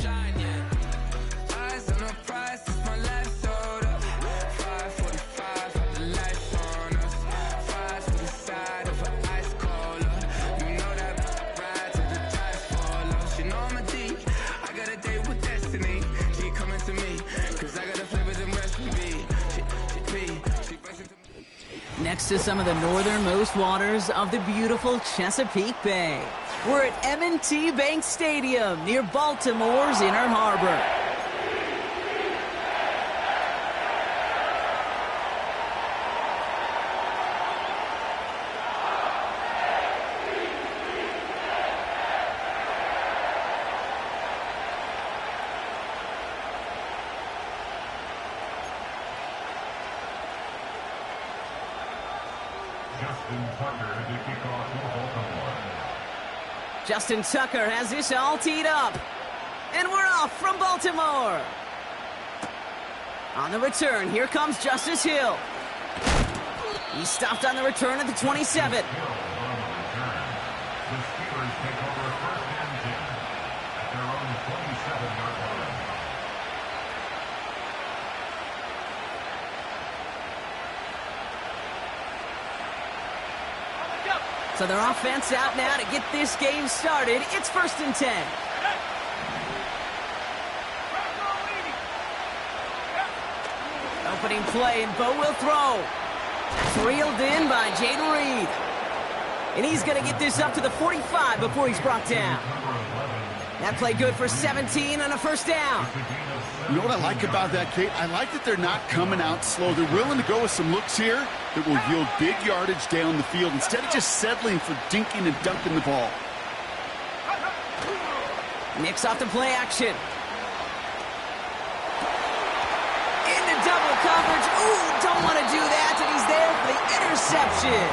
shine yet. Eyes on the prize, it's my last order. 5:45, the lights on us. Fries to the side of an ice cola. You know that ride till the tires fall off. You know I'm a D, I got a date with destiny. She coming to me, cause I got a flavor than recipe. She racing to me. Next to some of the northernmost waters of the beautiful Chesapeake Bay, we're at M&T Bank Stadium near Baltimore's Inner Harbor. Justin Tucker has this all teed up. And we're off from Baltimore. On the return, here comes Justice Hill. He stopped on the return at the 27. So their offense out now to get this game started. It's 1st and 10. Opening play, and Bo will throw. That's reeled in by Jaden Reed. And he's going to get this up to the 45 before he's brought down. That play good for 17 and a first down. You know what I like about that, Kate? I like that they're not coming out slow. They're willing to go with some looks here that will yield big yardage down the field instead of just settling for dinking and dunking the ball. Nix off the play action. Into double coverage. Ooh, don't want to do that, and he's there for the interception.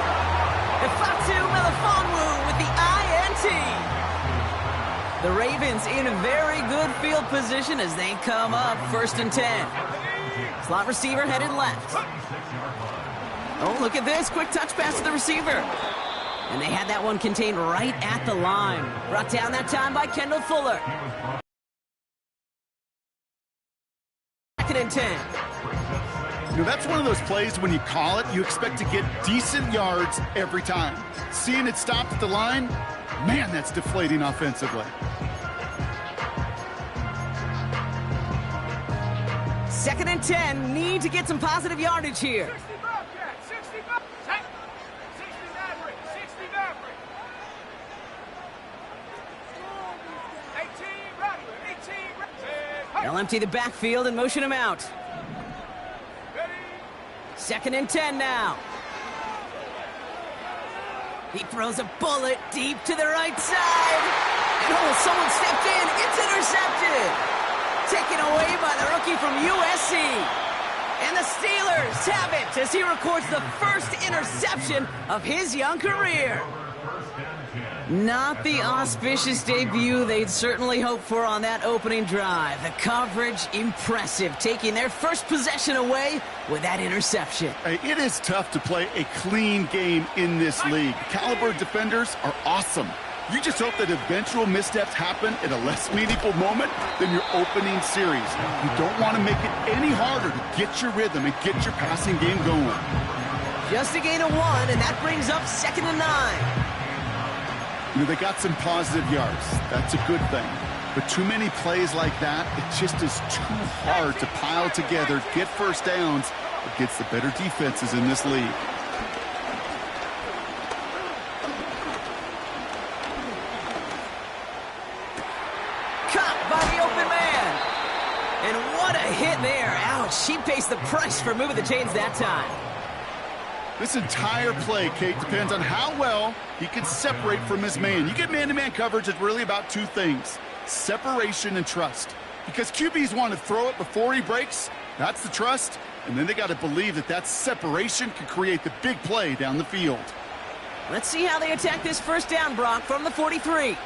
And Fatu Melifonwu with the INT. The Ravens in a very good field position as they come up 1st and 10. Slot receiver headed left. Oh, look at this. Quick touch pass to the receiver. And they had that one contained right at the line. Brought down that time by Kendall Fuller. 2nd and 10. You know, that's one of those plays when you call it, you expect to get decent yards every time. Seeing it stopped at the line, man, that's deflating offensively. 2nd and 10. Need to get some positive yardage here. 65. They'll empty the backfield and motion him out. 2nd and 10 now. He throws a bullet deep to the right side. And oh, someone stepped in. It's intercepted. Taken away by the rookie from USC. And the Steelers have it as he records the first interception of his young career. Not the auspicious debut they'd certainly hoped for on that opening drive. The coverage, impressive, taking their first possession away with that interception. Hey, it is tough to play a clean game in this league. Caliber defenders are awesome. You just hope that eventual missteps happen at a less meaningful moment than your opening series. You don't want to make it any harder to get your rhythm and get your passing game going. Just a gain of 1, and that brings up 2nd and 9. You know, they got some positive yards. That's a good thing. But too many plays like that, it just is too hard to pile together, get first downs against the better defenses in this league. Caught by the open man. And what a hit there. Ouch, she pays the price for moving the chains that time. This entire play, Kate, depends on how well he can separate from his man. You get man-to-man coverage, it's really about two things: separation and trust. Because QBs want to throw it before he breaks, that's the trust, and then they got to believe that that separation can create the big play down the field. Let's see how they attack this first down, Brock, from the 43.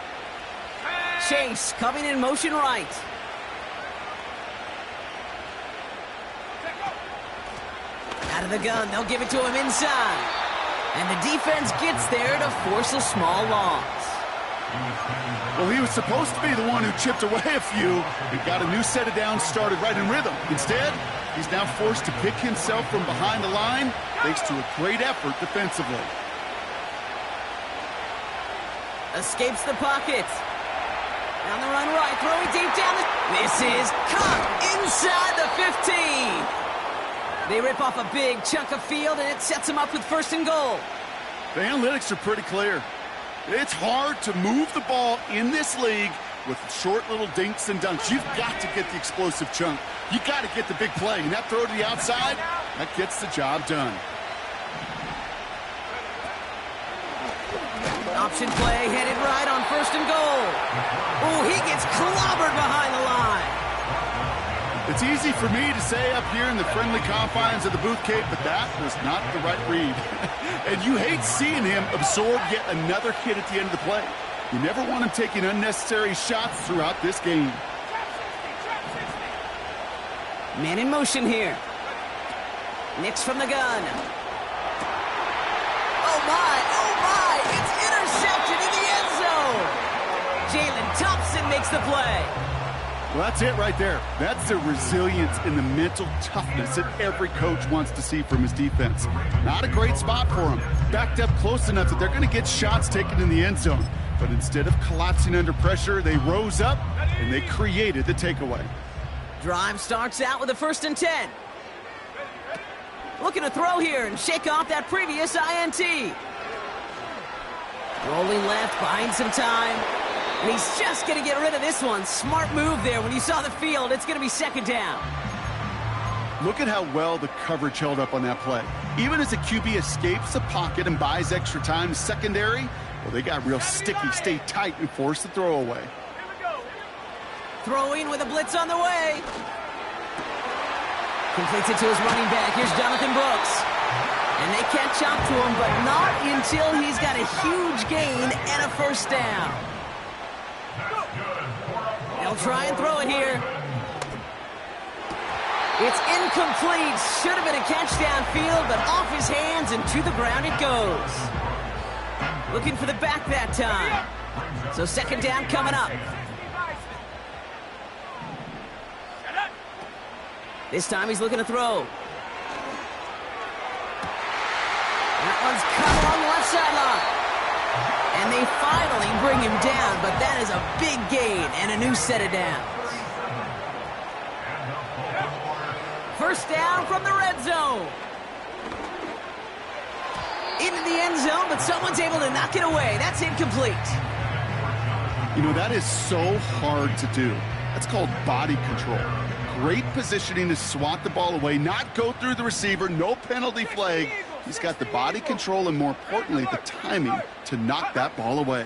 Chase coming in motion right. Out of the gun, they'll give it to him inside. And the defense gets there to force a small loss. Well, he was supposed to be the one who chipped away a few and got a new set of downs started right in rhythm. Instead, he's now forced to pick himself from behind the line thanks to a great effort defensively. Escapes the pocket. Down the run right, throwing deep down the... This is caught inside the 15. They rip off a big chunk of field, and it sets them up with 1st and goal. The analytics are pretty clear. It's hard to move the ball in this league with short little dinks and dunks. You've got to get the explosive chunk. You got to get the big play. And that throw to the outside, that gets the job done. Option play headed right on 1st and goal. Oh, he gets clobbered behind the line. It's easy for me to say up here in the friendly confines of the booth, Kate, but that was not the right read. And you hate seeing him absorb yet another hit at the end of the play. You never want him taking unnecessary shots throughout this game. Man in motion here. Nix from the gun. Oh my, it's intercepted in the end zone. Jalen Thompson makes the play. Well, that's it right there. That's the resilience and the mental toughness that every coach wants to see from his defense. Not a great spot for him. Backed up close enough that they're going to get shots taken in the end zone. But instead of collapsing under pressure, they rose up and they created the takeaway. Drive starts out with a 1st and 10. Looking to throw here and shake off that previous INT. Rolling left, buying some time. And he's just going to get rid of this one. Smart move there. When you saw the field, it's going to be 2nd down. Look at how well the coverage held up on that play. Even as the QB escapes the pocket and buys extra time secondary, well, they got real sticky, stay tight, and force the throw away. Throwing with a blitz on the way. Completes it to his running back. Here's Jonathan Brooks. And they catch up to him, but not until he's got a huge gain and a 1st down. They'll try and throw it here. It's incomplete. Should have been a catch downfield, but off his hands and to the ground it goes. Looking for the back that time. So 2nd down coming up. This time he's looking to throw. That one's cut along the left sideline. And they finally bring him down, but that is a big gain and a new set of downs. 1st down from the red zone. Into the end zone, but someone's able to knock it away. That's incomplete. You know, that is so hard to do. That's called body control. Great positioning to swat the ball away, not go through the receiver, no penalty flag. He's got the body control and, more importantly, the timing to knock that ball away.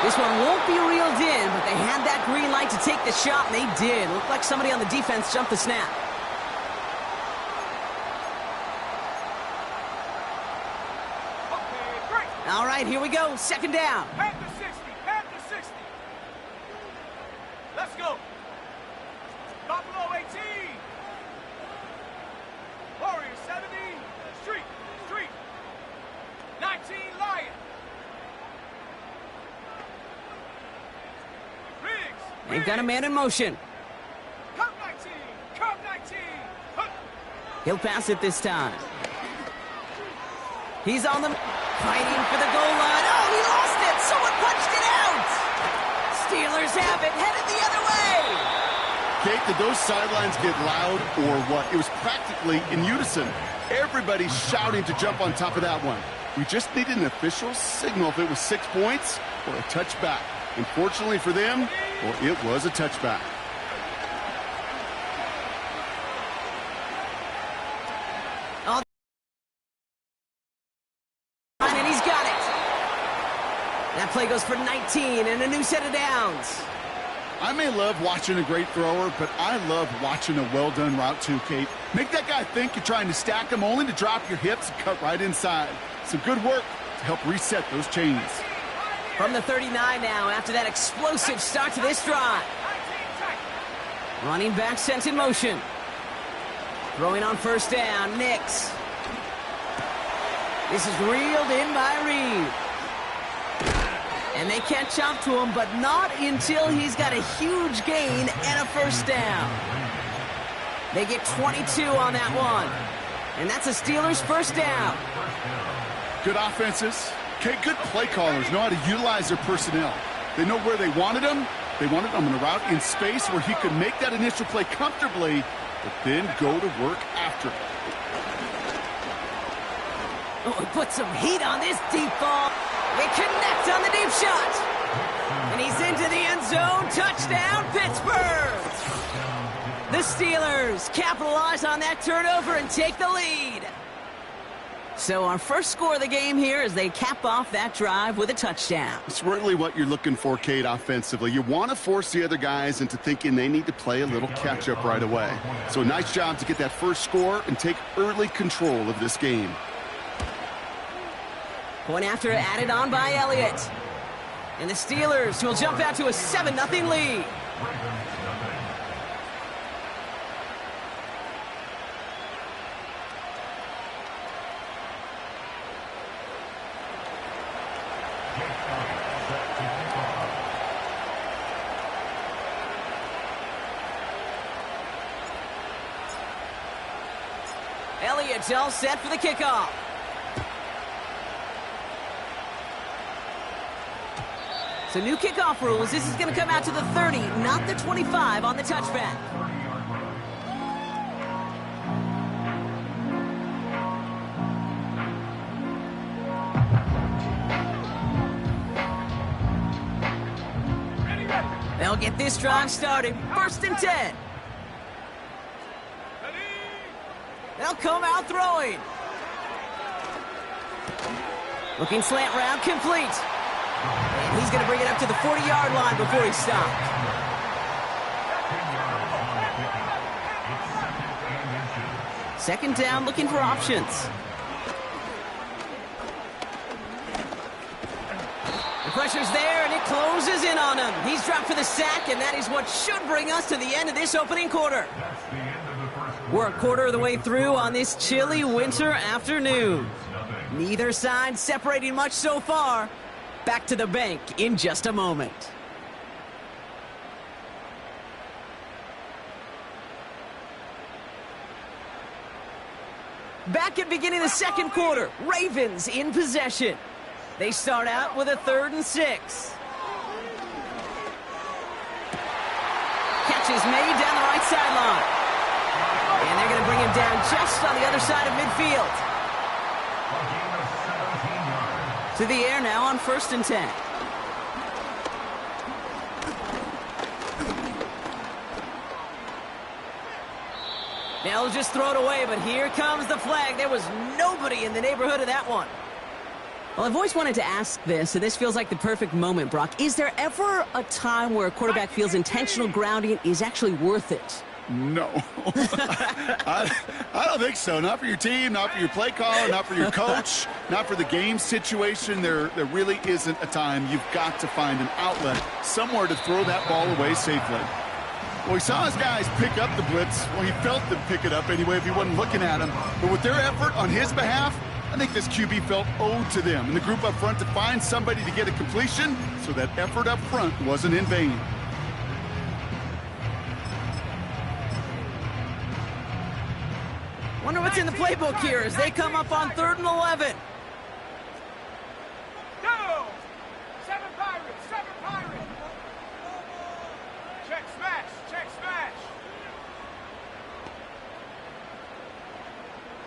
This one won't be reeled in, but they had that green light to take the shot, and they did. Looked like somebody on the defense jumped the snap. All right, here we go. 2nd down. At the 60, at the 60. Let's go. Buffalo 18. Warriors 70. Street. 19 Lion. Riggs. They've got a man in motion. Come 19. Come 19. Huh. He'll pass it this time. He's on them, fighting for the goal line. Oh, he lost it. Someone punched it out. Steelers have it, headed the other way. Kate, did those sidelines get loud or what? It was practically in unison. Everybody shouting to jump on top of that one. We just needed an official signal if it was 6 points or a touchback. Unfortunately for them, well, it was a touchback. And he's got it. That play goes for 19 and a new set of downs. I may love watching a great thrower, but I love watching a well-done route too, Kate. Make that guy think you're trying to stack him only to drop your hips and cut right inside. Some good work to help reset those chains. From the 39 now after that explosive start to this drive. Running back sent in motion. Throwing on 1st down, Nix. This is reeled in by Reed. And they catch up to him, but not until he's got a huge gain and a first down. They get 22 on that one. And that's a Steelers first down. Good offenses. Okay, good play callers know how to utilize their personnel. They know where they wanted him. They wanted him in a route in space where he could make that initial play comfortably, but then go to work after it. Oh, he put some heat on this deep ball. They connect on the deep shot. And he's into the end zone. Touchdown, Pittsburgh. The Steelers capitalize on that turnover and take the lead. So our first score of the game here as they cap off that drive with a touchdown. It's really what you're looking for, Kate, offensively. You want to force the other guys into thinking they need to play a little catch-up right away. So a nice job to get that first score and take early control of this game. Point after added on by Elliott. And the Steelers will jump out to a 7-0 lead. Elliott's all set for the kickoff. So new kickoff rules. This is going to come out to the 30, not the 25 on the touchback. They'll get this drive started. First and 10. They'll come out throwing. Looking slant route, complete. And he's going to bring it up to the 40-yard line before he stopped. Second down, looking for options. The pressure's there, and it closes in on him. He's dropped for the sack, and that is what should bring us to the end of this opening quarter. We're a quarter of the way through on this chilly winter afternoon. Neither side separating much so far. Back to the bank in just a moment. Back at beginning of the second quarter, Ravens in possession. They start out with a 3rd and 6. Catch is made down the right sideline. And they're going to bring him down just on the other side of midfield. To the air now on 1st and 10. They'll just throw it away, but here comes the flag. There was nobody in the neighborhood of that one. Well, I've always wanted to ask this, and this feels like the perfect moment, Brock. Is there ever a time where a quarterback feels intentional grounding is actually worth it? No. I don't think so. Not for your team, not for your play caller, not for your coach, not for the game situation. There really isn't a time. You've got to find an outlet, somewhere to throw that ball away safely. Well, he saw his guys pick up the blitz. Well, he felt them pick it up anyway if he wasn't looking at him. But with their effort on his behalf, I think this QB felt owed to them and the group up front to find somebody to get a completion, so that effort up front wasn't in vain. Wonder what's in the playbook here as they come up on 3rd and 11. Go! 7 Pirates, 7 Pirates. Check smash, check smash.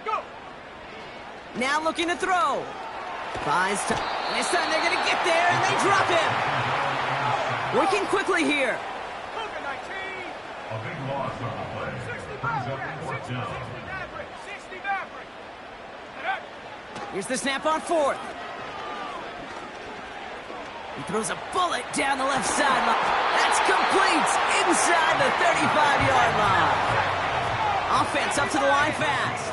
Go! Now looking to throw. Finds time. This time they're going to get there, and they drop him. Working quickly here. Cougar 19. A big loss on the play. 60 Brings up Maverick, the 60 fourth down. Maverick, 60 Maverick. And up. Here's the snap on 4th. He throws a bullet down the left sideline. That's complete inside the 35-yard line. Offense up to the line fast.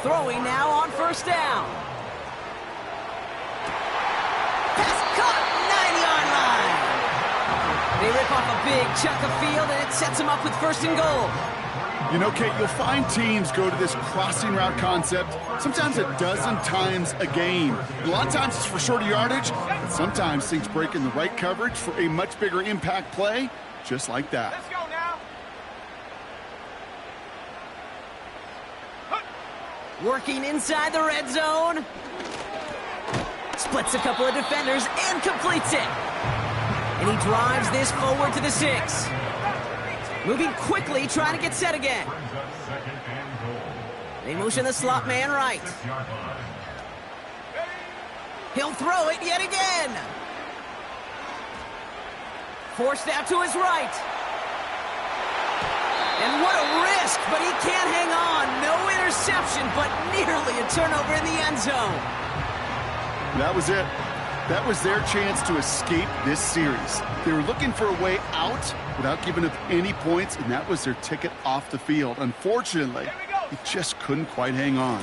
Throwing now on 1st down. Pass caught, 9-yard line. They rip off a big chunk of field, and it sets them up with 1st and goal. You know, Kate, you'll find teams go to this crossing route concept sometimes a dozen times a game. A lot of times it's for shorter yardage, but sometimes things break in the right coverage for a much bigger impact play, just like that. Let's go now. Working inside the red zone. Splits a couple of defenders and completes it. And he drives this forward to the 6. Moving quickly, trying to get set again. They motion the slot man right. He'll throw it yet again. Forced out to his right. And what a risk, but he can't hang on. No interception, but nearly a turnover in the end zone. That was it. That was their chance to escape this series. They were looking for a way out without giving up any points, and that was their ticket off the field. Unfortunately, he just couldn't quite hang on.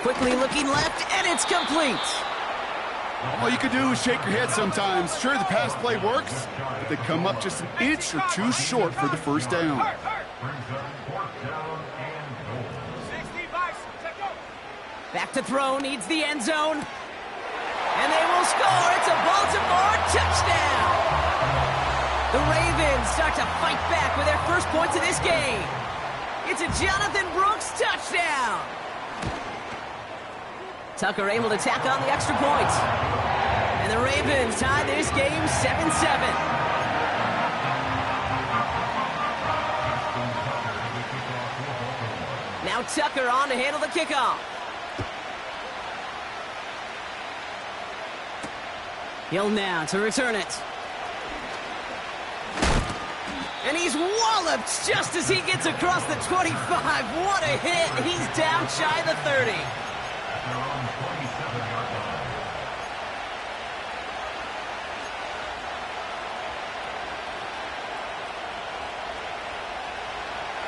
Quickly looking left, and it's complete. All you can do is shake your head sometimes. Sure, the pass play works, but they come up just an inch or two short for the first down. 60 Bison. Take go. Back to throw, needs the end zone. And they will score. It's a Baltimore touchdown. The Ravens start to fight back with their first points of this game. It's a Jonathan Brooks touchdown. Tucker able to tack on the extra point. And the Ravens tie this game 7-7. Now Tucker on to handle the kickoff. Hill now to return it. And he's walloped just as he gets across the 25. What a hit. He's down shy of the 30.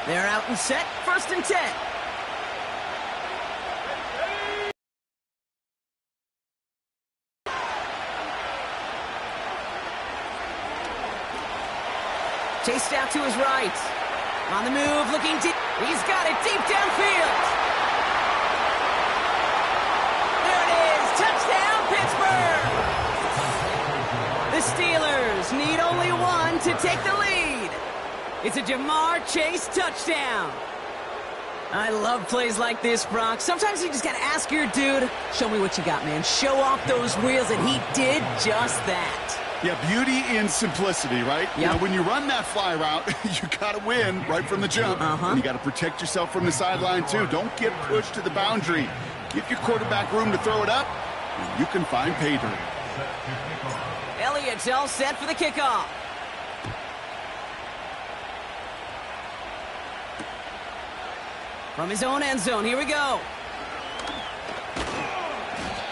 They're out and set. 1st and 10. Chased out to his right. On the move, looking deep. He's got it deep downfield. There it is. Touchdown, Pittsburgh. The Steelers need only one to take the lead. It's a Jamar Chase touchdown. I love plays like this, Brock. Sometimes you just got to ask your dude, show me what you got, man. Show off those wheels, and he did just that. Yeah, beauty in simplicity, right? Yep. You know, when you run that fly route, you got to win right from the jump. And you got to protect yourself from the sideline, too. Don't get pushed to the boundary. Give your quarterback room to throw it up, and you can find pay dirt. Elliott's all set for the kickoff. From his own end zone, here we go.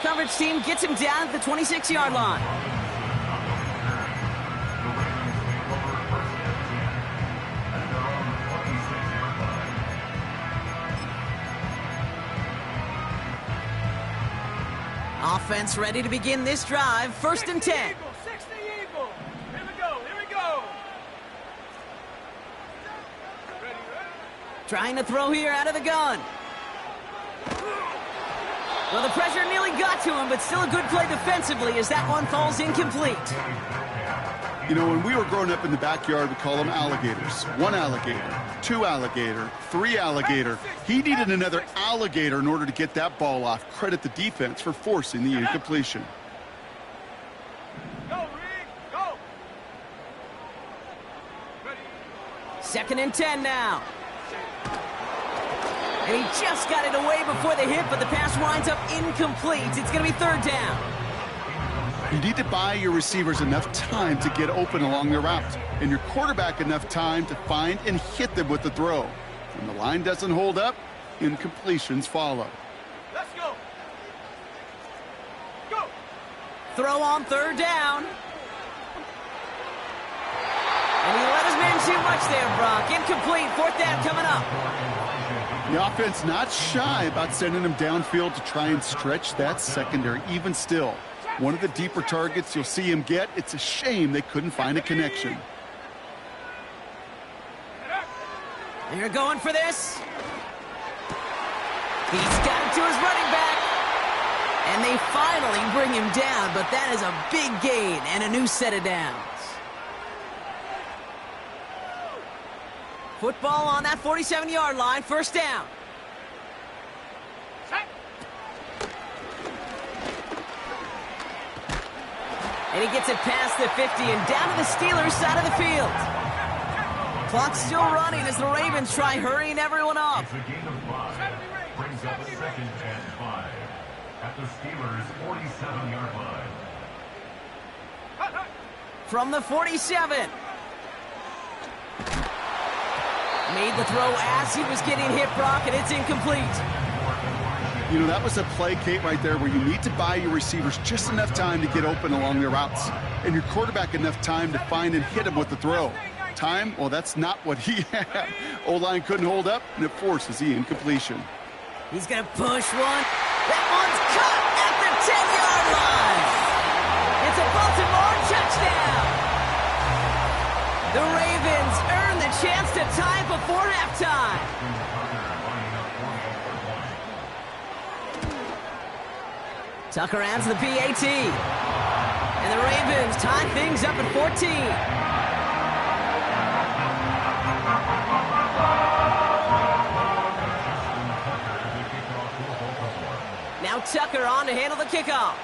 Coverage team gets him down at the 26-yard line. Offense ready to begin this drive. 1st and 10. 60 Eagle. Here we go. Here we go. Ready. Trying to throw here out of the gun. Well, the pressure nearly got to him, but still a good play defensively as that one falls incomplete. You know, when we were growing up in the backyard, we call them alligators. 1 alligator, 2 alligator, 3 alligator. He needed another alligator in order to get that ball off. Credit the defense for forcing the incompletion. Go, Reed. Go. Ready. 2nd and 10 now. And he just got it away before the hit, but the pass winds up incomplete. It's going to be 3rd down. You need to buy your receivers enough time to get open along their route, and your quarterback enough time to find and hit them with the throw. When the line doesn't hold up, incompletions follow. Let's go. Go. Throw on 3rd down. And he let his man too much there, Brock. Incomplete. 4th down coming up. The offense not shy about sending them downfield to try and stretch that secondary. Even still, one of the deeper targets you'll see him get. It's a shame they couldn't find a connection. They're going for this. He's got it to his running back. And they finally bring him down, but that is a big gain and a new set of downs. Football on that 47-yard line, first down. And he gets it past the 50 and down to the Steelers' side of the field. Clock's still running as the Ravens try hurrying everyone up. It's a gain of 5. Brings up a 2nd and 5 at the Steelers' 47-yard line. From the 47. Made the throw as he was getting hit, Brock, and it's incomplete. You know, that was a play, Kate, right there where you need to buy your receivers just enough time to get open along their routes, and your quarterback enough time to find and hit him with the throw. Time, well, that's not what he had. O-line couldn't hold up, and it forces the incompletion. He's going to push one. That one's caught at the 10-yard line. It's a Baltimore touchdown. The Ravens earn the chance to tie before halftime. Tucker adds the PAT. And the Ravens tie things up at 14. Now Tucker on to handle the kickoff.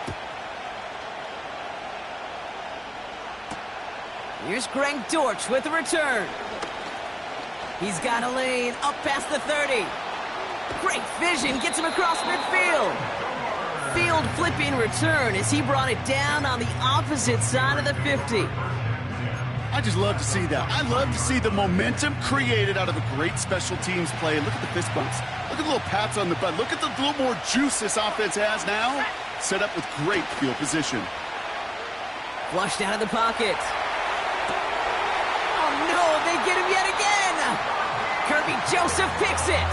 Here's Greg Dortch with the return. He's got a lane up past the 30. Great vision, gets him across midfield. Field flipping return as he brought it down on the opposite side of the 50. I just love to see that. I love to see the momentum created out of a great special teams play. Look at the fist bumps. Look at the little pats on the butt. Look at the little more juice this offense has now. Set up with great field position. Flushed out of the pocket. Oh no, they get him yet again. Kirby Joseph picks it.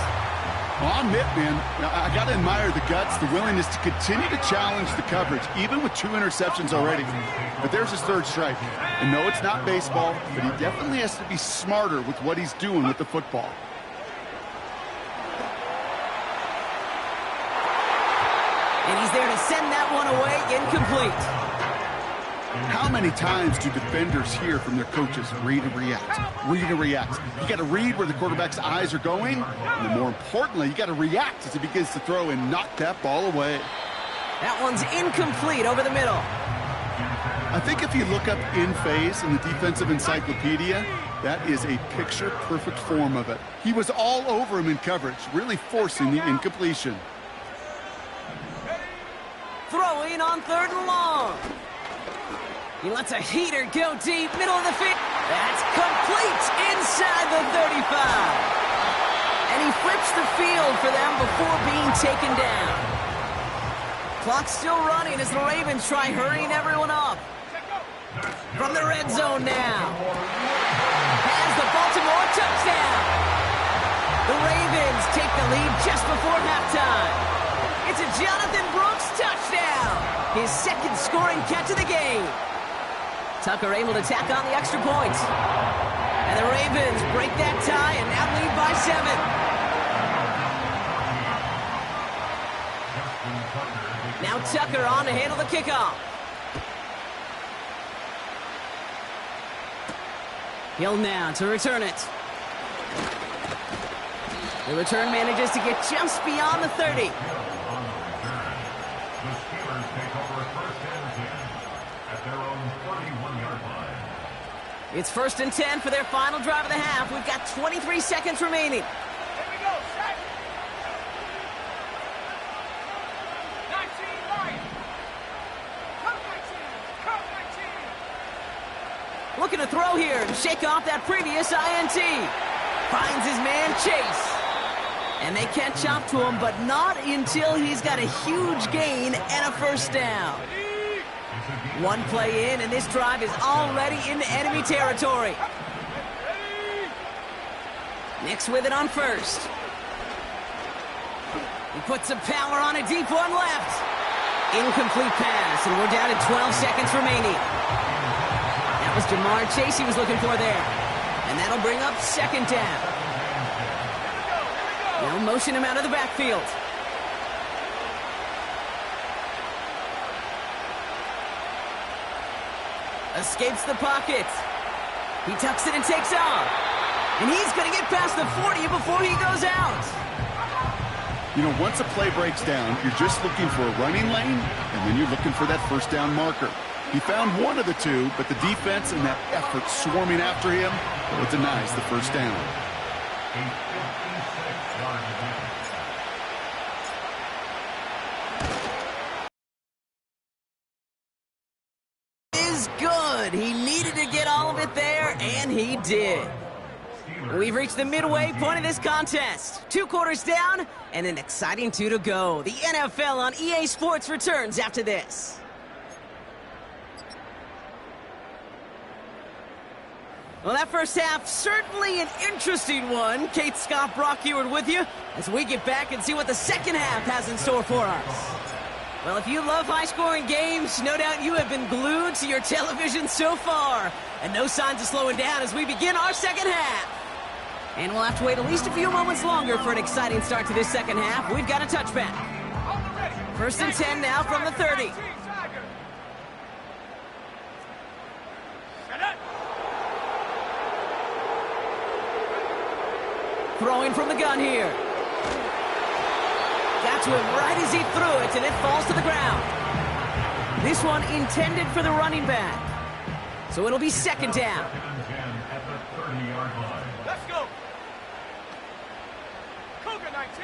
Well, I'll admit, man, I got to admire the guts, the willingness to continue to challenge the coverage, even with 2 interceptions already. But there's his 3rd strike. And no, it's not baseball, but he definitely has to be smarter with what he's doing with the football. And he's there to send that one away, incomplete. How many times do defenders hear from their coaches, read and react, read and react? You got to read where the quarterback's eyes are going, and then more importantly, you got to react as he begins to throw and knock that ball away. That one's incomplete over the middle. I think if you look up in phase in the defensive encyclopedia, that is a picture-perfect form of it. He was all over him in coverage, really forcing the incompletion. Throwing on 3rd and long. He lets a heater go deep, middle of the field. That's complete inside the 35. And he flips the field for them before being taken down. Clock's still running as the Ravens try hurrying everyone up. From the red zone now. Has the Baltimore touchdown. The Ravens take the lead just before halftime. It's a Jonathan Brooks touchdown. His 2nd scoring catch of the game. Tucker able to tack on the extra point. And the Ravens break that tie and now lead by 7. Now Tucker on to handle the kickoff. Hill now to return it. The return manages to get just beyond the 30. It's 1st and 10 for their final drive of the half. We've got 23 seconds remaining. Here we go, set. 19 right. Come 19. Come 19. Looking to throw here and shake off that previous INT. Finds his man Chase. And they catch up to him, but not until he's got a huge gain and a 1st down. 1 play in, and this drive is already into enemy territory. Nix with it on 1st. He puts some power on a deep one left. Incomplete pass, and we're down to 12 seconds remaining. That was Jamar Chase he was looking for there. And that'll bring up 2nd down. They'll motion him out of the backfield. Escapes the pocket. He tucks it and takes off. And he's going to get past the 40 before he goes out. You know, once a play breaks down, you're just looking for a running lane, and then you're looking for that first down marker. He found one of the two, but the defense and that effort swarming after him, well, it denies the first down. A 56-yard advance. Is good. He needed to get all of it there, and he did. We've reached the midway point of this contest. 2 quarters down, and an exciting 2 to go. The NFL on EA Sports returns after this. Well, that first half, certainly an interesting one. Kate, Scott, Brock Ewart with you as we get back and see what the second half has in store for us. Well, if you love high-scoring games, no doubt you have been glued to your television so far. And no signs of slowing down as we begin our second half. And we'll have to wait at least a few moments longer for an exciting start to this second half. We've got a touchback. First and 10 now from the 30. Throwing from the gun here. Got to him right as he threw it, and it falls to the ground. This one intended for the running back. So it'll be second down. At the 30-yard line. Let's go. Cougar 19.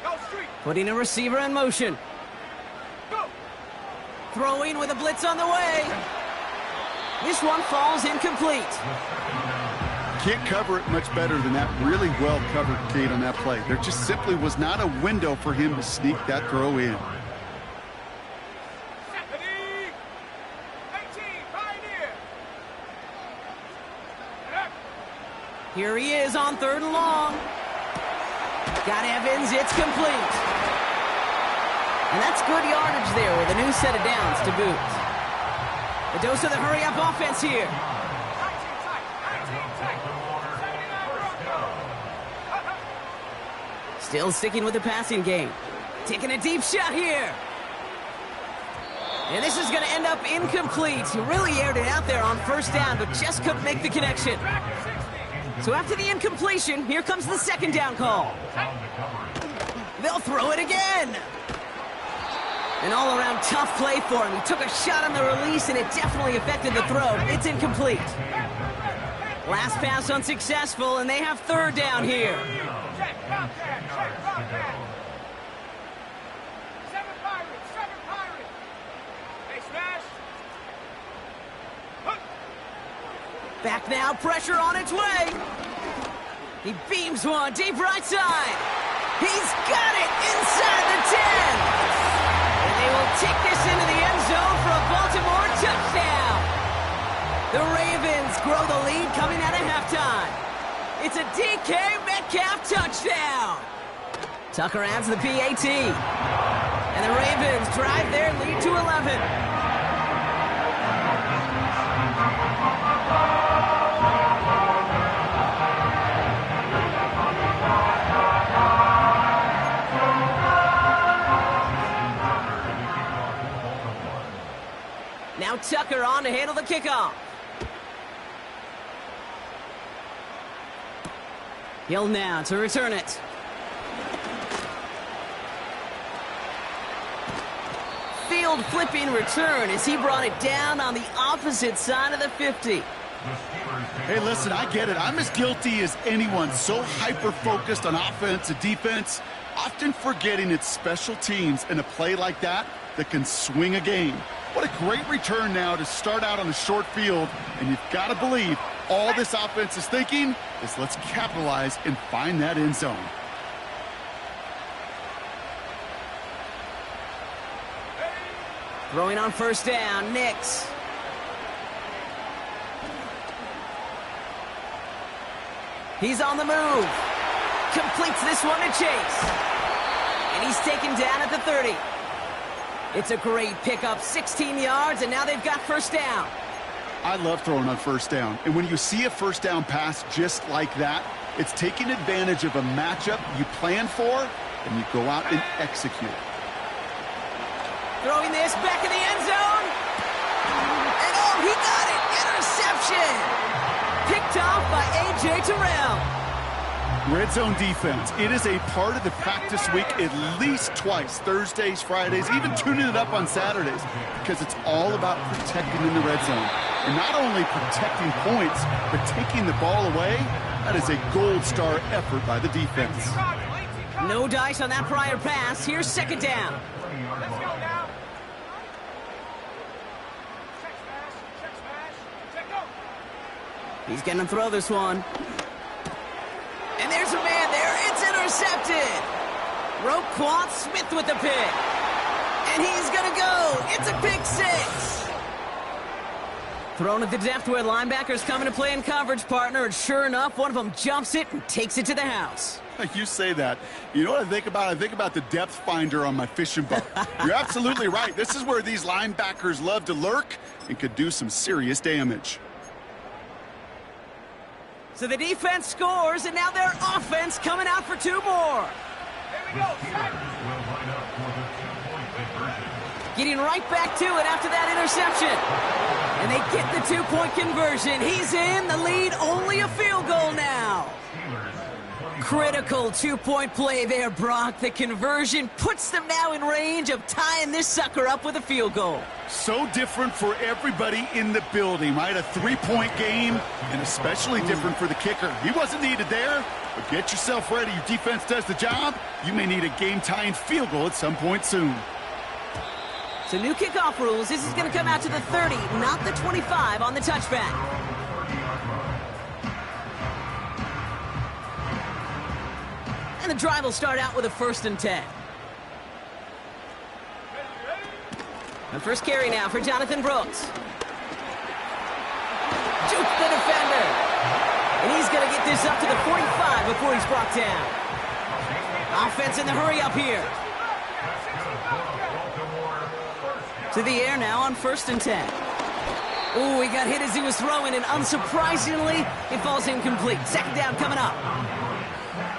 Go street. Putting a receiver in motion. Go. Throwing with a blitz on the way. This one falls incomplete. Can't cover it much better than that. Really well covered, Kate, on that play. There just simply was not a window for him to sneak that throw in. Stephanie. 18. Pioneer. Here he is on 3rd and long. Got Evans, it's complete. And that's good yardage there with a new set of downs to boot. A dose of the hurry-up offense here. 19 tight. 19 tight. 79 run. Still sticking with the passing game. Taking a deep shot here. And this is going to end up incomplete. He really aired it out there on first down, but just couldn't make the connection. So after the incompletion, here comes the second down call. They'll throw it again. An all-around tough play for him. He took a shot on the release, and it definitely affected the throw. It's incomplete. Last pass unsuccessful, and they have 3rd down here. Check, Bobcat. Check, Bobcat. 7 Pirates. 7 Pirates. They smash. Hook. Back now, pressure on its way. He beams one deep right side. He's got it inside the 10. And they will take this into the end zone for a Baltimore touchdown. The Ravens grow the lead coming out of halftime. It's a DK Metcalf touchdown. Tucker adds the PAT. And the Ravens drive their lead to 11. Now Tucker on to handle the kickoff. Hill now to return it. Field flipping return as he brought it down on the opposite side of the 50. Hey, listen, I get it. I'm as guilty as anyone. So hyper-focused on offense and defense, often forgetting it's special teams in a play like that can swing a game. What a great return now to start out on a short field, and you've got to believe all this offense is thinking is let's capitalize and find that end zone. Throwing on first down, Nix. He's on the move. Completes this one to Chase. And he's taken down at the 30. It's a great pickup, 16 yards, and now they've got first down. I love throwing on first down. And when you see a first down pass just like that, it's taking advantage of a matchup you plan for, and you go out and execute. Throwing this back in the end zone. And oh, he got it! Interception! Picked off by A.J. Terrell. Red zone defense. It is a part of the practice week at least twice, Thursdays, Fridays, even tuning it up on Saturdays, because it's all about protecting in the red zone. And not only protecting points, but taking the ball away. That is a gold star effort by the defense. No dice on that prior pass. Here's second down. Let's go now. Check smash. Check go. He's going to throw this one. And there's a man there. It's intercepted. Roquan Smith with the pick. And he's going to go. It's a pick six. Thrown at the depth where linebackers coming to play in coverage, partner. And sure enough, one of them jumps it and takes it to the house. You say that. You know what I think about? I think about the depth finder on my fishing boat. You're absolutely right. This is where these linebackers love to lurk and could do some serious damage. So the defense scores, and now their offense coming out for two more. Here we go. Will line up for the 2-point conversion. Getting right back to it after that interception. And they get the 2-point conversion. He's in the lead, only a field goal now. Critical 2-point play there, Brock. The conversion puts them now in range of tying this sucker up with a field goal. So different for everybody in the building, right? A 3-point game, and especially different for the kicker. He wasn't needed there, but get yourself ready. Your defense does the job. You may need a game-tying field goal at some point soon. So new kickoff rules. This is going to come out to the 30, not the 25 on the touchback. And the drive will start out with a 1st and 10. And first carry now for Jonathan Brooks. Juke the defender. And he's going to get this up to the 45 before he's brought down. Offense in the hurry up here. To the air now on 1st and 10. Ooh, he got hit as he was throwing, and unsurprisingly, it falls incomplete. Second down coming up.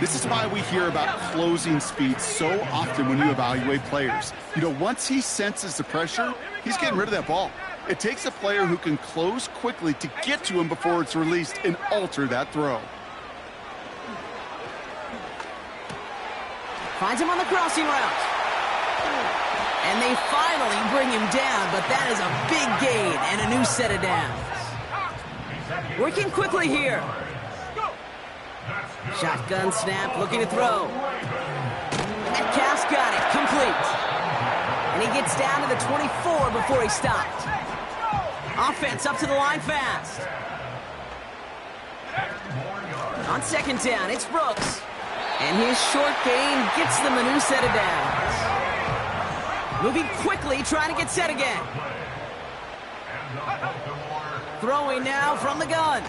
This is why we hear about closing speed so often when you evaluate players. You know, once he senses the pressure, he's getting rid of that ball. It takes a player who can close quickly to get to him before it's released and alter that throw. Finds him on the crossing route. And they finally bring him down, but that is a big gain and a new set of downs. Working quickly here. Shotgun snap, looking to throw. Metcalf's got it, complete. And he gets down to the 24 before he stopped. Offense up to the line fast. On second down, it's Brooks. And his short gain gets them a new set of downs. Moving quickly, trying to get set again. Throwing now from the gun.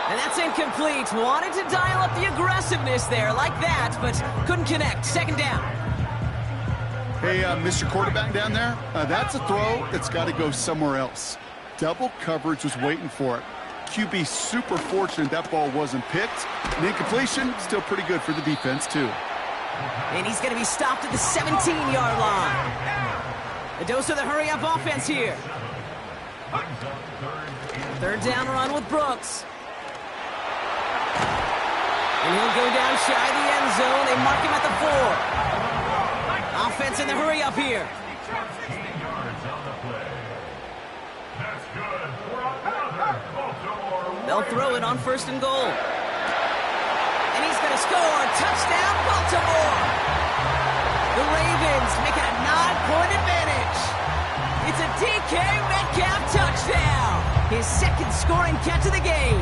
And that's incomplete. Wanted to dial up the aggressiveness there like that, but couldn't connect. Second down. Hey, Mr. Quarterback down there, that's a throw that's got to go somewhere else. Double coverage was waiting for it. QB super fortunate that ball wasn't picked. And incompletion, still pretty good for the defense, too. And he's going to be stopped at the 17-yard line. A dose of the hurry-up offense here. Third down run with Brooks. And he'll go down shy of the end zone. They mark him at the 4. Offense in the hurry-up here. They'll throw it on 1st and goal. And he's going to score. Touchdown, Baltimore. The Ravens make it a 9-point advantage. It's a DK Metcalf touchdown. His second scoring catch of the game.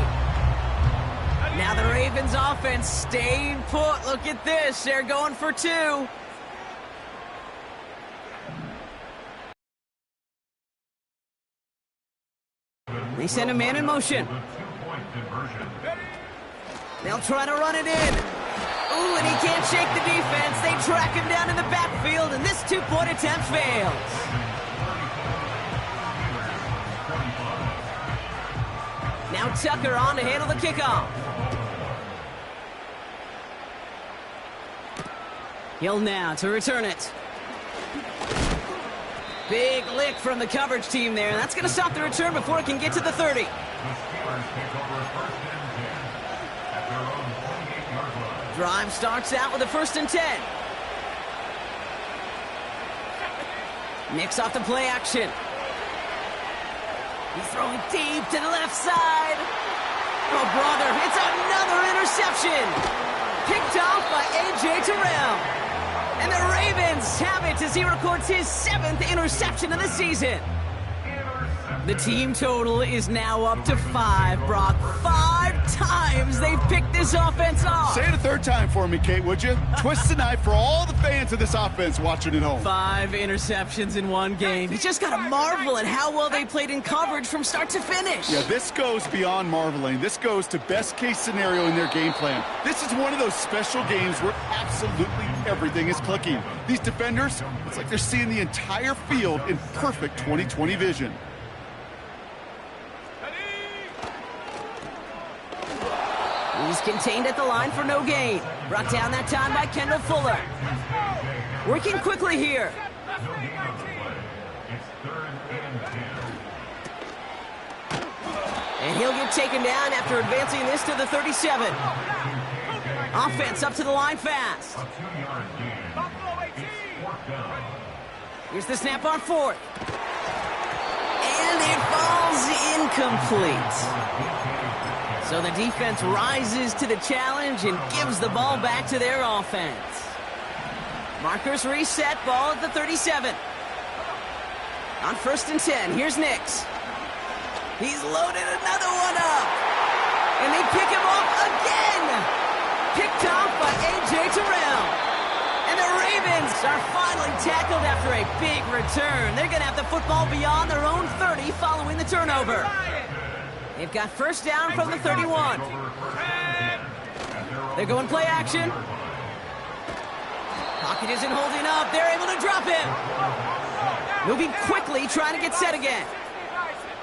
Now the Ravens offense staying put. Look at this. They're going for 2. They send a man in motion. They'll try to run it in. Ooh, and he can't shake the defense. They track him down in the backfield, and this 2-point attempt fails. Now Tucker on to handle the kickoff. Hill now to return it. Big lick from the coverage team there. That's going to stop the return before it can get to the 30. The Steelers take over first and 10 at their own 28-yard line. Drive starts out with a 1st and 10. Knicks off the play action. He's throwing deep to the left side. Oh, brother, it's another interception. Picked off by A.J. Terrell. And the Ravens have it as he records his 7th interception of the season. The team total is now up to 5, Brock. 5 times they've picked this offense off. Say it a third time for me, Kate, would you? Twist the knife for all the fans of this offense watching at home. 5 interceptions in one game. You just got to marvel at how well they played in coverage from start to finish. Yeah, this goes beyond marveling. This goes to best case scenario in their game plan. This is one of those special games where absolutely everything is clicking. These defenders, it's like they're seeing the entire field in perfect 20/20 vision. He's contained at the line for no gain. Brought down that time by Kendall Fuller. Working quickly here. No gain on the play. It's 3rd and 10. And he'll get taken down after advancing this to the 37. Offense up to the line fast. A 2-yard gain. It's 4th down. Here's the snap on 4th. And it falls incomplete. So the defense rises to the challenge and gives the ball back to their offense. Markers reset, ball at the 37. On 1st and 10, here's Nix. He's loaded another one up. And they pick him off again. Picked off by A.J. Terrell. And the Ravens are finally tackled after a big return. They're going to have the football beyond their own 30 following the turnover. They've got 1st down from the 31. They're going play action. Pocket isn't holding up. They're able to drop him. Moving quickly, trying to get set again.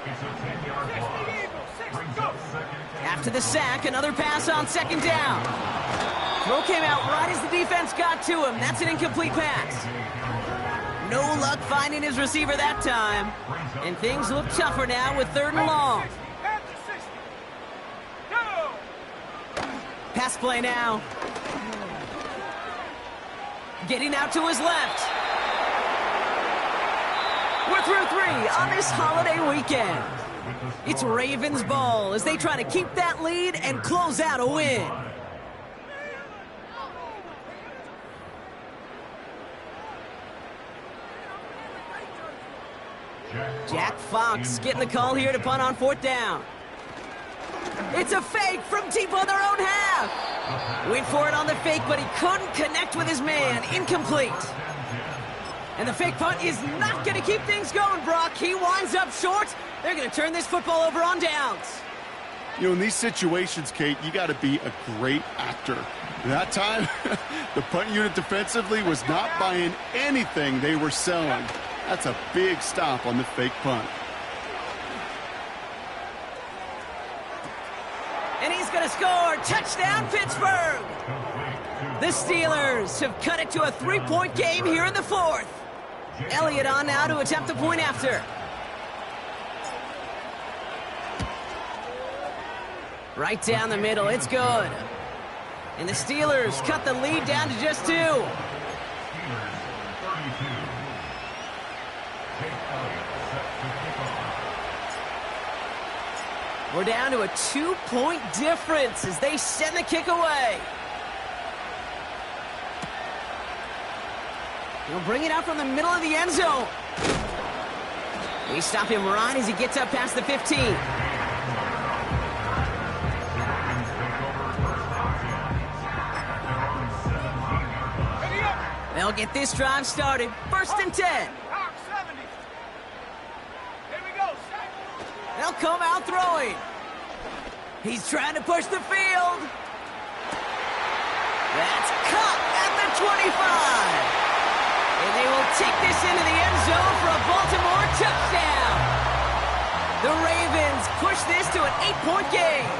It's a 10-yard loss. Brings up 2nd. After the sack, another pass on 2nd down. Throw came out right as the defense got to him. That's an incomplete pass. No luck finding his receiver that time. And things look tougher now with 3rd and long. Pass play now. Getting out to his left. We're through 3 on this holiday weekend. It's Ravens ball as they try to keep that lead and close out a win. Jack Fox getting the call here to punt on 4th down. It's a fake from deep on their own half. Went for it on the fake, but he couldn't connect with his man. Incomplete. And the fake punt is not going to keep things going, Brock. He winds up short. They're going to turn this football over on downs. You know, in these situations, Kate, you got to be a great actor. That time, the punt unit defensively was not buying anything they were selling. That's a big stop on the fake punt. And he's going to score. Touchdown, Pittsburgh. The Steelers have cut it to a 3-point game here in the 4th. Elliott on now to attempt the point after. Right down the middle. It's good. And the Steelers cut the lead down to just 2. Steelers 32. Jake Elliott set to kick off. We're down to a 2-point difference as they send the kick away. He'll bring it out from the middle of the end zone. They stop him right as he gets up past the 15. They'll get this drive started. 1st and 10. They'll come out throwing. He's trying to push the field. That's cut at the 25. And they will take this into the end zone for a Baltimore touchdown. The Ravens push this to an 8-point game.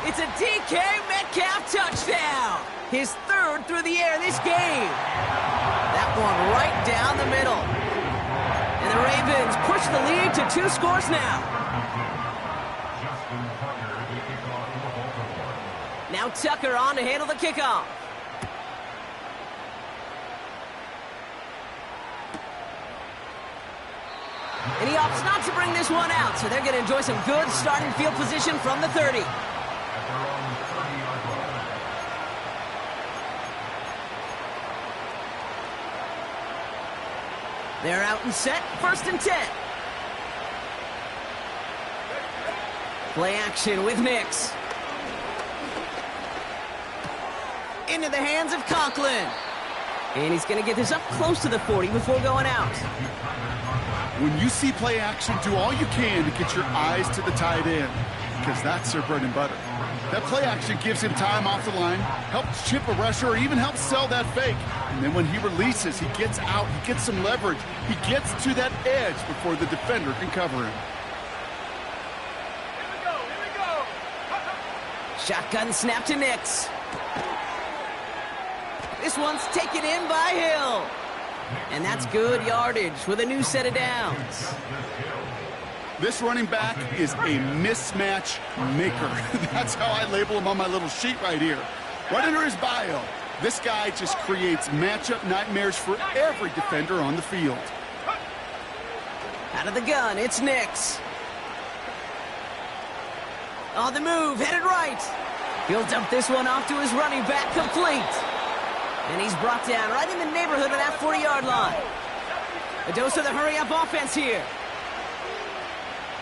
It's a DK Metcalf touchdown. His third through the air this game. That one right down the middle. And the Ravens push the lead to 2 scores now. Justin Tucker, the kickoff for Baltimore. Now Tucker on to handle the kickoff. And he opts not to bring this one out, so they're going to enjoy some good starting field position from the 30. At their own 30-yard line. They're out and set, 1st and 10. Play action with Nix. Into the hands of Conklin. And he's going to get this up close to the 40 before going out. When you see play action, do all you can to get your eyes to the tight end, because that's their bread and butter. That play action gives him time off the line, helps chip a rusher, or even helps sell that fake. And then when he releases, he gets out, he gets some leverage. He gets to that edge before the defender can cover him. Here we go. Shotgun snap to Nix. This one's taken in by Hill. And that's good yardage with a new set of downs. This running back is a mismatch maker. That's how I label him on my little sheet right here. Right under his bio, this guy just creates matchup nightmares for every defender on the field. Out of the gun, it's Nix. On the move, headed right. He'll dump this one off to his running back, complete. And he's brought down right in the neighborhood of that 40-yard line. A dose of the hurry-up offense here.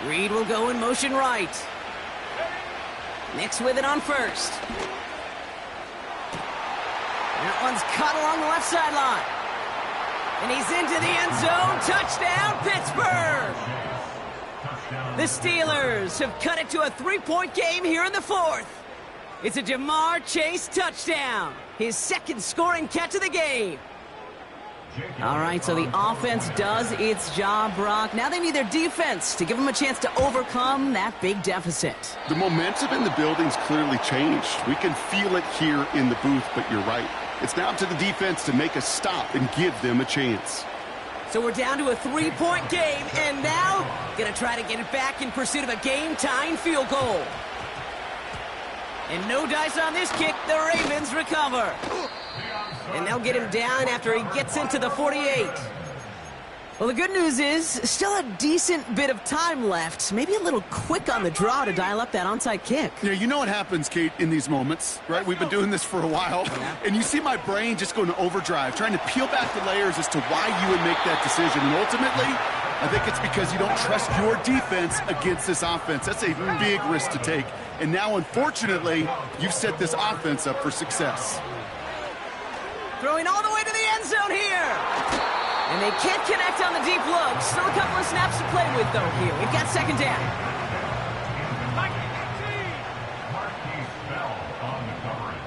Reed will go in motion right. Nix with it on 1st. That one's caught along the left sideline. And he's into the end zone. Touchdown, Pittsburgh! The Steelers have cut it to a 3-point game here in the 4th. It's a Jamar Chase touchdown. His 2nd scoring catch of the game. All right, so the offense does its job, Brock. Now they need their defense to give them a chance to overcome that big deficit. The momentum in the building's clearly changed. We can feel it here in the booth, but you're right. It's now up to the defense to make a stop and give them a chance. So we're down to a 3-point game, and now gonna try to get it back in pursuit of a game-tying field goal. And no dice on this kick. The Ravens recover. And they'll get him down after he gets into the 48. Well, the good news is still a decent bit of time left. Maybe a little quick on the draw to dial up that onside kick. Yeah, you know what happens, Kate, in these moments, right? We've been doing this for a while. And you see my brain just going to overdrive, trying to peel back the layers as to why you would make that decision. And ultimately, I think it's because you don't trust your defense against this offense. That's a big risk to take. And now, unfortunately, you've set this offense up for success. Throwing all the way to the end zone here. And they can't connect on the deep look. Still a couple of snaps to play with, though, here. We've got 2nd down. Marquise Bell on the coverage.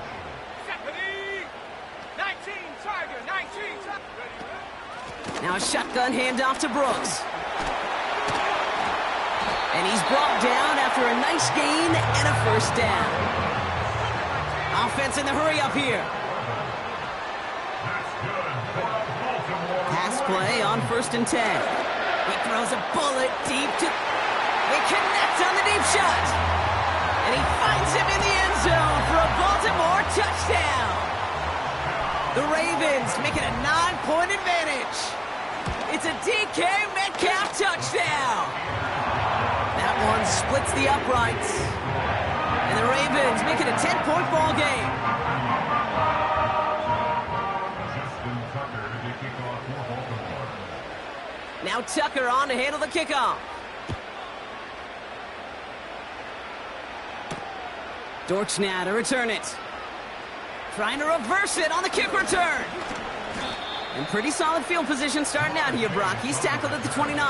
19, Tiger, 19, Tiger. Now a shotgun handoff to Brooks. And he's brought down after a nice gain and a 1st down. Offense in the hurry up here. Pass play on 1st and 10. He throws a bullet deep to... They connect on the deep shot. And he finds him in the end zone for a Baltimore touchdown. The Ravens make it a 9-point advantage. It's a DK Metcalf touchdown. That one splits the uprights. And the Ravens make it a 10-point ball game. Justin Tucker, the kickoff for Baltimore. Now Tucker on to handle the kickoff. Dortch now to return it. Trying to reverse it on the kick return. And pretty solid field position starting out here, Brock. He's tackled at the 29. The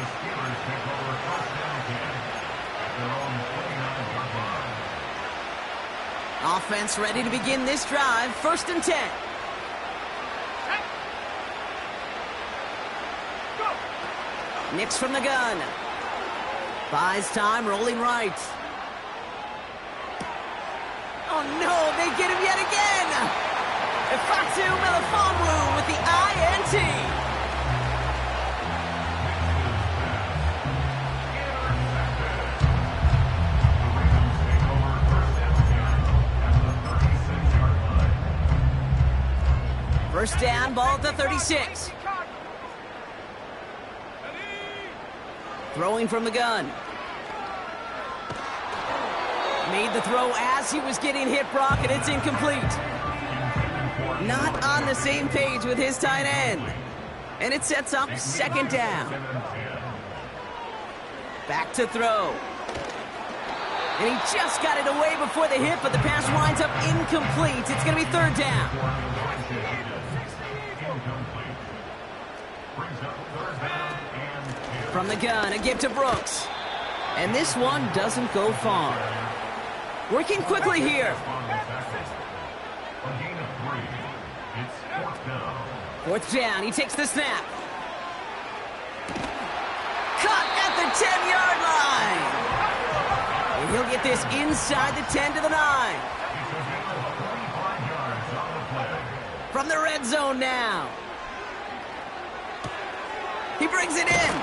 Steelers take over 1st down again at their own 29-yard line. Offense ready to begin this drive. 1st and 10. Nix from the gun. Buys time, rolling right. Oh no, they get him yet again! Ifeatu Melifonwu with the INT. First down, ball at the 36. Throwing from the gun. Made the throw as he was getting hit, Brock, and it's incomplete. Not on the same page with his tight end. And it sets up second down. Back to throw. And he just got it away before the hit, but the pass winds up incomplete. It's going to be third down. From the gun, a give to Brooks. And this one doesn't go far. Working quickly here. Fourth down, he takes the snap. Caught at the 10-yard line. And he'll get this inside the 10 to the 9. From the red zone now. He brings it in.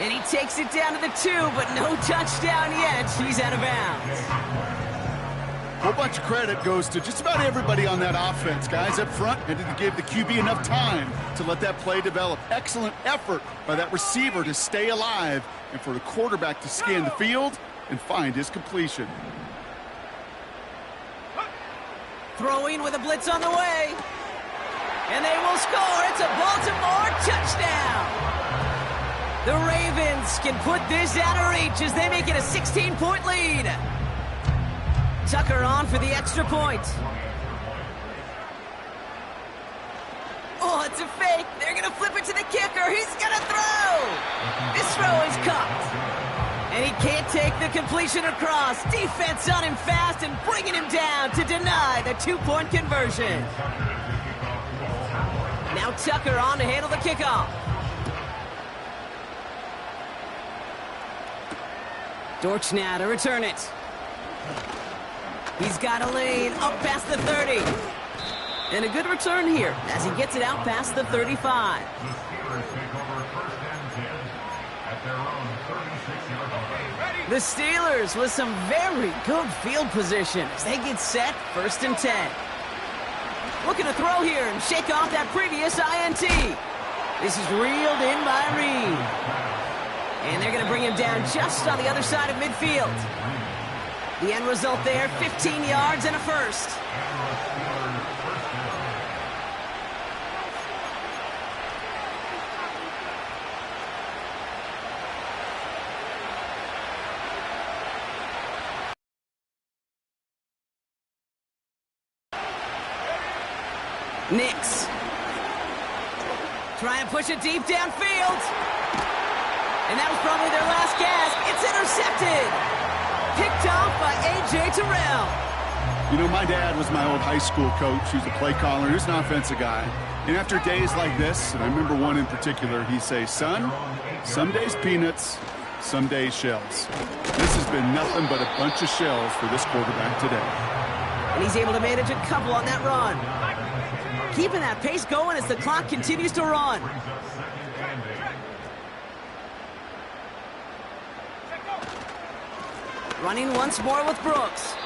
And he takes it down to the 2, but no touchdown yet. He's out of bounds. A whole bunch of credit goes to just about everybody on that offense. Guys up front had to give the QB enough time to let that play develop. Excellent effort by that receiver to stay alive and for the quarterback to scan the field and find his completion. Throwing with a blitz on the way. And they will score. It's a Baltimore touchdown. The Ravens can put this out of reach as they make it a 16-point lead. Tucker on for the extra point. Oh, it's a fake. They're going to flip it to the kicker. He's going to throw. This throw is caught. And he can't take the completion across. Defense on him fast and bringing him down to deny the 2-point conversion. Now Tucker on to handle the kickoff. Dortch now to return it. He's got a lane up past the 30. And a good return here as he gets it out past the 35. The Steelers with some very good field position as they get set, 1st and 10. Looking to throw here and shake off that previous INT. This is reeled in by Reed. And they're going to bring him down just on the other side of midfield. The end result there, 15 yards and a first. Nix. Trying to push it deep downfield. And that was probably their last gasp. It's intercepted. Picked off by A.J. Terrell. You know, my dad was my old high school coach. He was a play caller. He was an offensive guy. And after days like this, and I remember one in particular, he'd say, son, some days peanuts, some days shells. This has been nothing but a bunch of shells for this quarterback today. And he's able to manage a couple on that run. Keeping that pace going as the clock continues to run. Running once more with Brooks.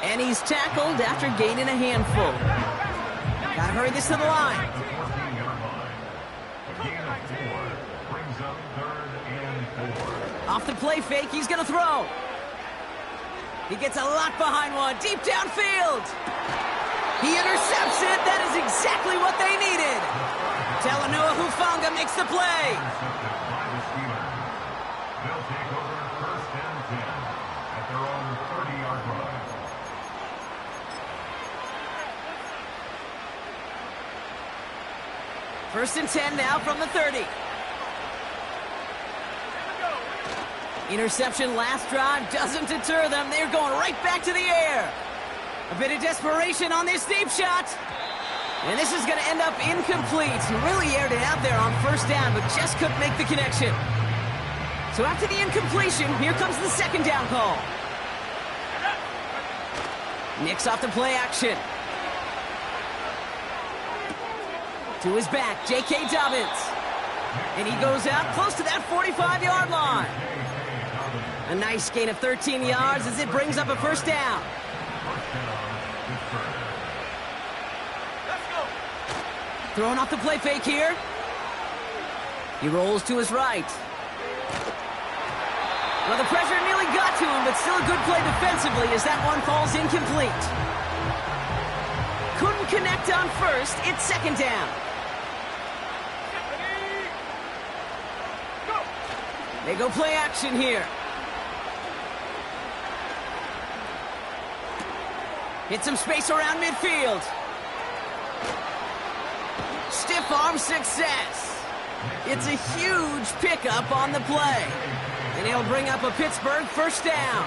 And he's tackled after gaining a handful. Gotta hurry this to the line. Off the play fake, he's gonna throw. He gets a lot behind one, deep downfield. He intercepts it. That is exactly what they needed. Talanoa Hufanga makes the play. They'll take over 1st and 10 at their own 30-yard line. First and 10 now from the 30. Interception last drive doesn't deter them. They're going right back to the air. A bit of desperation on this deep shot. And this is going to end up incomplete. He really aired it out there on 1st down, but just couldn't make the connection. So after the incompletion, here comes the second down call. Nicks off the play action. To his back, J.K. Dobbins. And he goes out close to that 45-yard line. A nice gain of 13 yards as it brings up a first down. Throwing off the play fake here. He rolls to his right. Well, the pressure nearly got to him, but still a good play defensively as that one falls incomplete. Couldn't connect on first. It's second down. They go play action here. Hit some space around midfield. Stiff arm success. It's a huge pickup on the play. And he'll bring up a Pittsburgh first down.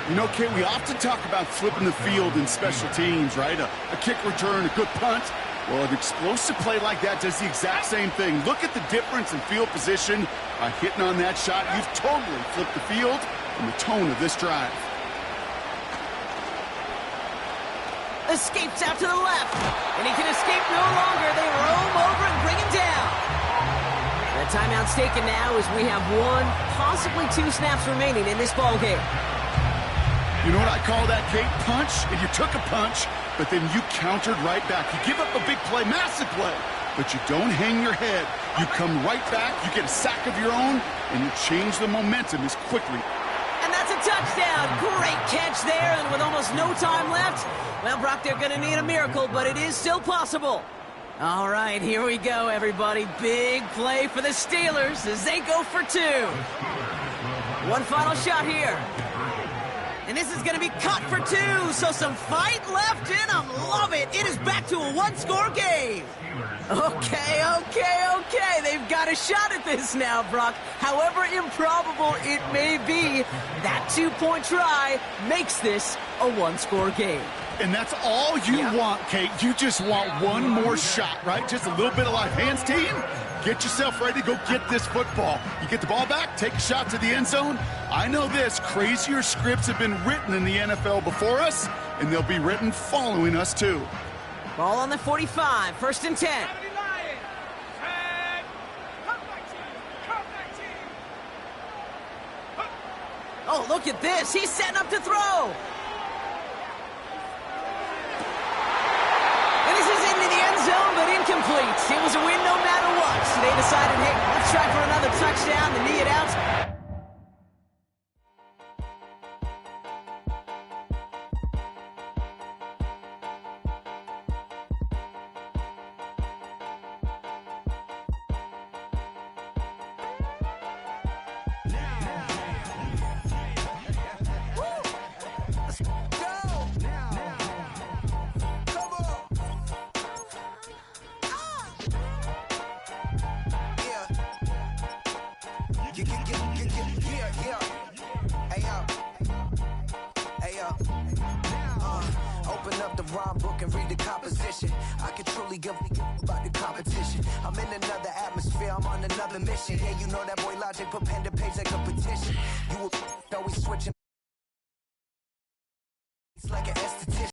You know, Kate, we often talk about flipping the field in special teams, right? A kick return, a good punt. Well, an explosive play like that does the exact same thing. Look at the difference in field position by hitting on that shot. You've totally flipped the field and the tone of this drive. Escapes out to the left. And he can escape no longer. They roam over and bring him down. The timeout's taken now as we have one, possibly two snaps remaining in this ballgame. You know what I call that, Kate? Punch. And you took a punch, but then you countered right back. You give up a big play, massive play, but you don't hang your head. You come right back, you get a sack of your own, and you change the momentum as quickly. And that's a touchdown. Great catch there, and with almost no time left, well, Brock, they're going to need a miracle, but it is still possible. All right, here we go, everybody. Big play for the Steelers as they go for two. One final shot here. And this is going to be cut for two, so some fight left in them. Love it. It is back to a one-score game. Okay. They've got a shot at this now, Brock. However improbable it may be, that two-point try makes this a one-score game. And that's all you want, Kate. You just want one more shot, right? Just a little bit of life. Hands, team, get yourself ready to go get this football. You get the ball back, take a shot to the end zone. I know this, crazier scripts have been written in the NFL before us, and they'll be written following us, too. Ball on the 45, first and 10. Oh, look at this. He's setting up to throw. And this is into the end zone, but incomplete. It was a win no matter what. So they decided, hey, let's try for another touchdown to knee it out. Open up the rhyme book and read the composition. I can truly give about the competition. I'm in another atmosphere, I'm on another mission. Yeah, you know that boy Logic put pen to page like a petition. You always switching.